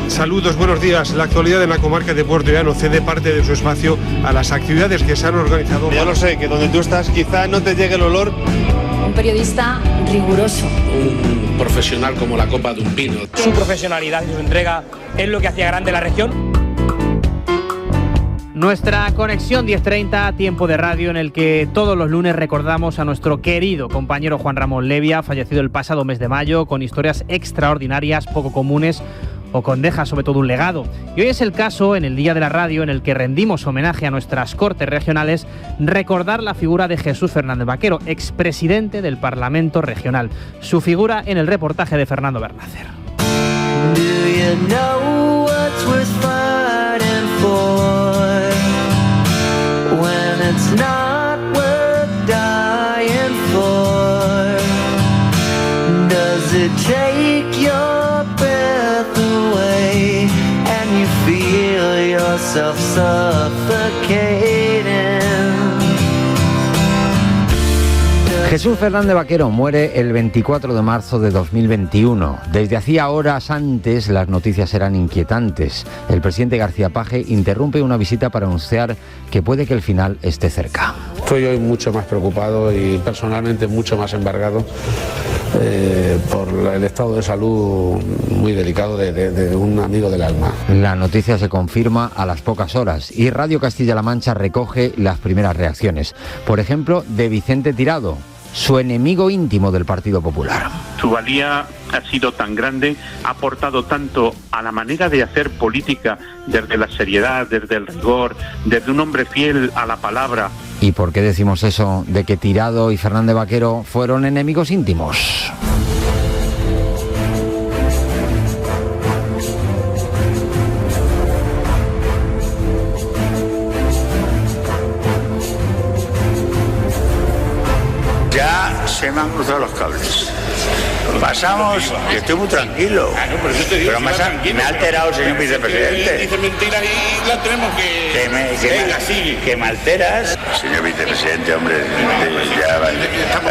Saludos, buenos días. La actualidad en la comarca de Puerto Llano cede parte de su espacio a las actividades que se han organizado. Ya lo sé, que donde tú estás quizá no te llegue el olor. Un periodista riguroso. Un profesional como la copa de un pino. Su profesionalidad y su entrega es lo que hacía grande la región. Nuestra conexión 10:30, tiempo de radio en el que todos los lunes recordamos a nuestro querido compañero Juan Ramón Levia, fallecido el pasado mes de mayo, con historias extraordinarias, poco comunes, o con deja sobre todo un legado. Y hoy es el caso, en el Día de la Radio, en el que rendimos homenaje a nuestras Cortes Regionales, recordar la figura de Jesús Fernández Vaquero, expresidente del Parlamento Regional. Su figura en el reportaje de Fernando Bernácer. Jesús Fernández Vaquero muere el 24 de marzo de 2021. Desde hacía horas antes las noticias eran inquietantes. El presidente García Page interrumpe una visita para anunciar que puede que el final esté cerca. Estoy hoy mucho más preocupado y personalmente mucho más embargado por el estado de salud muy delicado de un amigo del alma. La noticia se confirma a las pocas horas y Radio Castilla-La Mancha recoge las primeras reacciones. Por ejemplo, de Vicente Tirado, su enemigo íntimo del Partido Popular. Su valía ha sido tan grande, ha aportado tanto a la manera de hacer política desde la seriedad, desde el rigor, desde un hombre fiel a la palabra. ¿Y por qué decimos eso de que Tirado y Fernández Vaquero fueron enemigos íntimos? Ya se me han cruzado los cables. Pasamos, y estoy muy tranquilo. Pero me ha alterado el señor vicepresidente. Dice mentiras y la tenemos que me alteras. Señor vicepresidente, hombre,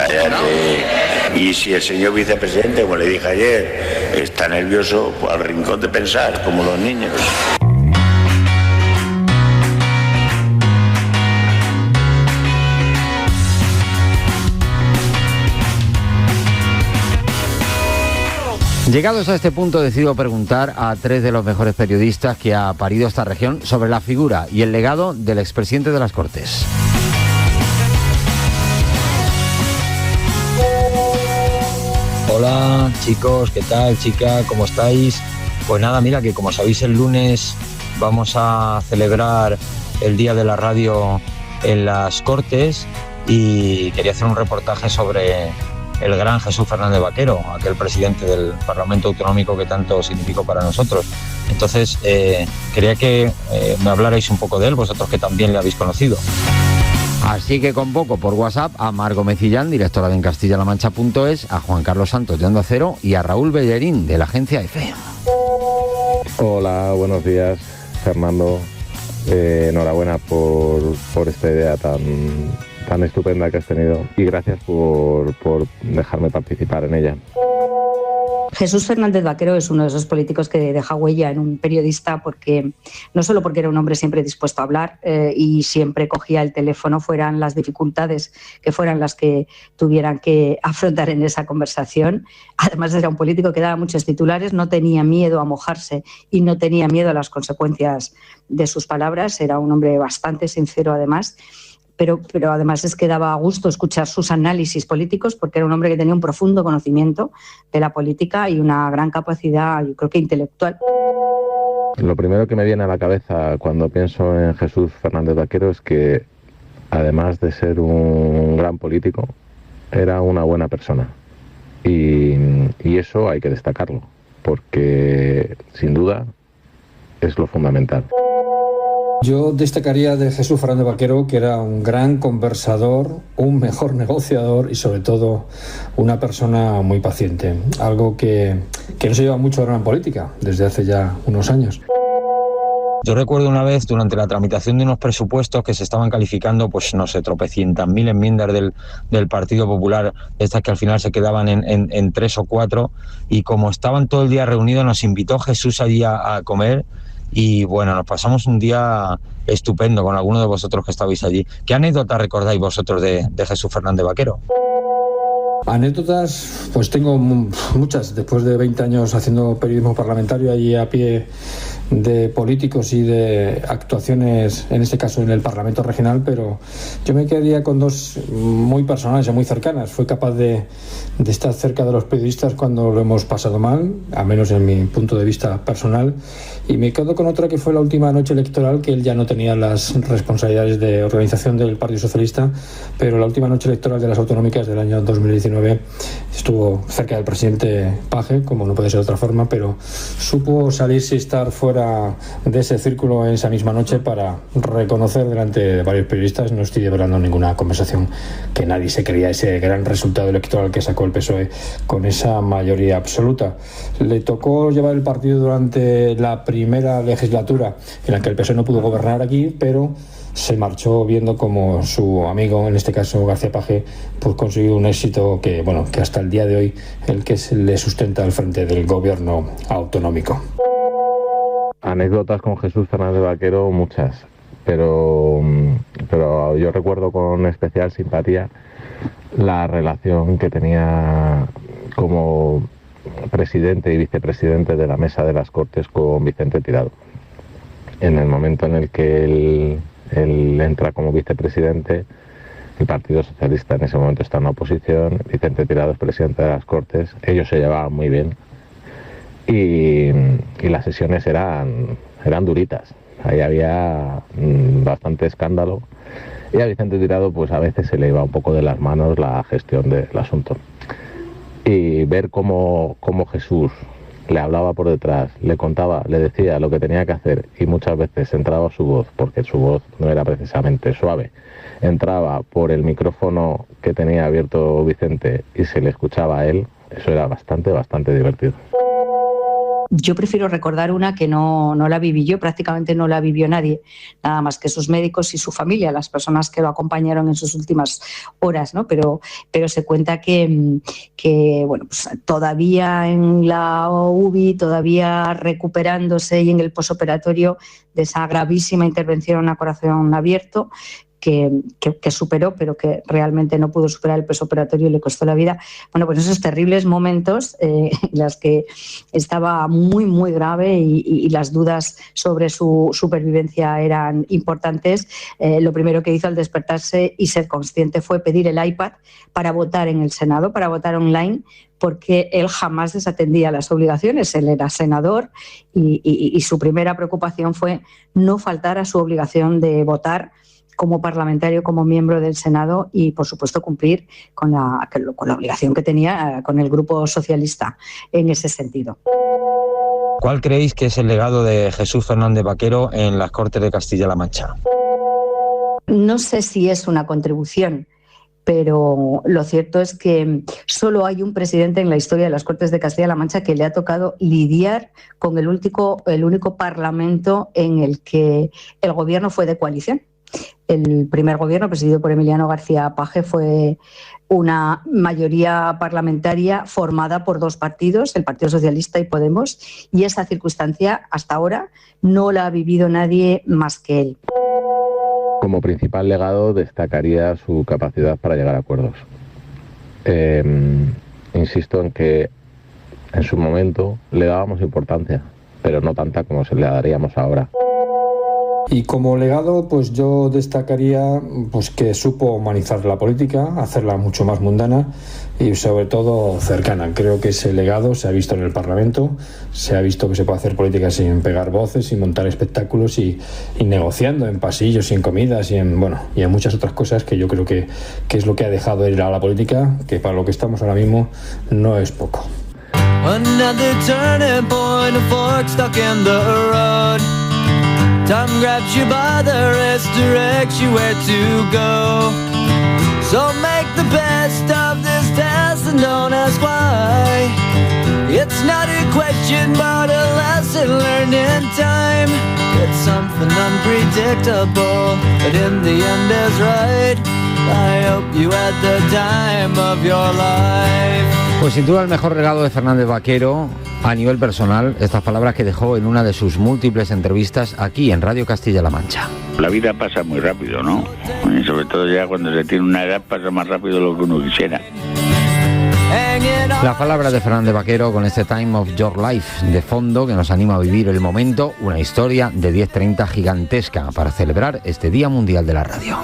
ya, y si el señor vicepresidente, como le dije ayer, está nervioso, pues al rincón de pensar, como los niños. Llegados a este punto, decido preguntar a tres de los mejores periodistas que ha parido esta región sobre la figura y el legado del expresidente de las Cortes. Hola chicos, ¿qué tal, chica? ¿Cómo estáis? Pues nada, mira que como sabéis el lunes vamos a celebrar el Día de la Radio en las Cortes y quería hacer un reportaje sobre el gran Jesús Fernández Vaquero, aquel presidente del Parlamento Autonómico que tanto significó para nosotros. Entonces, quería que me hablarais un poco de él, vosotros que también le habéis conocido. Así que convoco por WhatsApp a Margo Mecillán, directora de encastillalamancha.es, a Juan Carlos Santos de Onda Cero y a Raúl Bellerín de la agencia EFE. Hola, buenos días, Fernando. Enhorabuena por esta idea tan estupenda que has tenido y gracias por dejarme participar en ella. Jesús Fernández Vaquero es uno de esos políticos que deja huella en un periodista, porque no solo porque era un hombre siempre dispuesto a hablar y siempre cogía el teléfono, fueran las dificultades que fueran las que tuvieran que afrontar en esa conversación. Además era un político que daba muchos titulares, no tenía miedo a mojarse y no tenía miedo a las consecuencias de sus palabras. Era un hombre bastante sincero además. Pero además es que daba gusto escuchar sus análisis políticos, porque era un hombre que tenía un profundo conocimiento de la política y una gran capacidad, yo creo que intelectual. Lo primero que me viene a la cabeza cuando pienso en Jesús Fernández Vaquero es que, además de ser un gran político, era una buena persona. Y eso hay que destacarlo, porque sin duda es lo fundamental. Yo destacaría de Jesús Fernández Vaquero que era un gran conversador, un mejor negociador y sobre todo una persona muy paciente, algo que no se lleva mucho ahora en política desde hace ya unos años. Yo recuerdo una vez durante la tramitación de unos presupuestos que se estaban calificando, pues no sé, tropecientas mil enmiendas del Partido Popular, estas que al final se quedaban en 3 o 4, y como estaban todo el día reunidos nos invitó Jesús allí a comer y bueno, nos pasamos un día estupendo con alguno de vosotros que estabais allí. ¿Qué anécdota recordáis vosotros de Jesús Fernández Vaquero? Anécdotas, pues tengo muchas. Después de 20 años haciendo periodismo parlamentario allí a pie de políticos y de actuaciones, en este caso en el Parlamento Regional, pero yo me quedaría con dos muy personales y muy cercanas. Fui capaz de estar cerca de los periodistas cuando lo hemos pasado mal, al menos en mi punto de vista personal, y me quedo con otra que fue la última noche electoral, que él ya no tenía las responsabilidades de organización del Partido Socialista, pero la última noche electoral de las autonómicas del año 2019 estuvo cerca del presidente Paje, como no puede ser de otra forma, pero supo salirse y estar fuera de ese círculo en esa misma noche para reconocer delante de varios periodistas. No estoy develando ninguna conversación, que nadie se creía ese gran resultado electoral que sacó el PSOE con esa mayoría absoluta. Le tocó llevar el partido durante la primera legislatura en la que el PSOE no pudo gobernar aquí, pero se marchó viendo como su amigo, en este caso García Paje, pues consiguió un éxito que hasta el día de hoy el que le sustenta al frente del gobierno autonómico. Anécdotas con Jesús Fernández Vaquero, muchas, pero yo recuerdo con especial simpatía la relación que tenía como presidente y vicepresidente de la Mesa de las Cortes con Vicente Tirado. En el momento en el que él entra como vicepresidente, el Partido Socialista en ese momento está en la oposición, Vicente Tirado es presidente de las Cortes, ellos se llevaban muy bien y las sesiones eran duritas, ahí había bastante escándalo y a Vicente Tirado pues a veces se le iba un poco de las manos la gestión del asunto. Y ver cómo Jesús le hablaba por detrás, le contaba, le decía lo que tenía que hacer y muchas veces entraba su voz, porque su voz no era precisamente suave, entraba por el micrófono que tenía abierto Vicente y se le escuchaba a él, eso era bastante divertido. Yo prefiero recordar una que no la viví yo, prácticamente no la vivió nadie, nada más que sus médicos y su familia, las personas que lo acompañaron en sus últimas horas, ¿no? Pero se cuenta que bueno, pues todavía en la UBI, todavía recuperándose y en el posoperatorio de esa gravísima intervención a corazón abierto, que superó, pero que realmente no pudo superar el posoperatorio y le costó la vida. Bueno, pues esos terribles momentos en los que estaba muy grave y las dudas sobre su supervivencia eran importantes. Lo primero que hizo al despertarse y ser consciente fue pedir el iPad para votar en el Senado, para votar online, porque él jamás desatendía las obligaciones. Él era senador y su primera preocupación fue no faltar a su obligación de votar como parlamentario, como miembro del Senado y, por supuesto, cumplir con la obligación que tenía con el Grupo Socialista en ese sentido. ¿Cuál creéis que es el legado de Jesús Fernández Vaquero en las Cortes de Castilla-La Mancha? No sé si es una contribución, pero lo cierto es que solo hay un presidente en la historia de las Cortes de Castilla-La Mancha que le ha tocado lidiar con el único parlamento en el que el gobierno fue de coalición. El primer gobierno, presidido por Emiliano García Paje, fue una mayoría parlamentaria formada por dos partidos, el Partido Socialista y Podemos, y esa circunstancia hasta ahora no la ha vivido nadie más que él. Como principal legado destacaría su capacidad para llegar a acuerdos. Insisto en que en su momento le dábamos importancia, pero no tanta como se le daríamos ahora. Y como legado, pues yo destacaría pues que supo humanizar la política, hacerla mucho más mundana y sobre todo cercana. Creo que ese legado se ha visto en el Parlamento, se ha visto que se puede hacer política sin pegar voces, sin montar espectáculos y negociando en pasillos y en comidas y en muchas otras cosas que yo creo que es lo que ha dejado ir a la política, que para lo que estamos ahora mismo no es poco. Another turning point, a fork stuck in the road. Time grabs you by the wrist, directs you where to go. So make the best of this test and don't ask why. It's not a question but a lesson. lesson learned in time. It's something unpredictable, but in the end is right. I hope you had the time of your life. Pues sin duda el mejor regalo de Fernández Vaquero a nivel personal, estas palabras que dejó en una de sus múltiples entrevistas aquí en Radio Castilla-La Mancha. La vida pasa muy rápido, ¿no? Y sobre todo ya cuando se tiene una edad pasa más rápido de lo que uno quisiera. Las palabras de Fernández Vaquero con este Time of Your Life de fondo que nos anima a vivir el momento, una historia de 10:30 gigantesca para celebrar este Día Mundial de la Radio.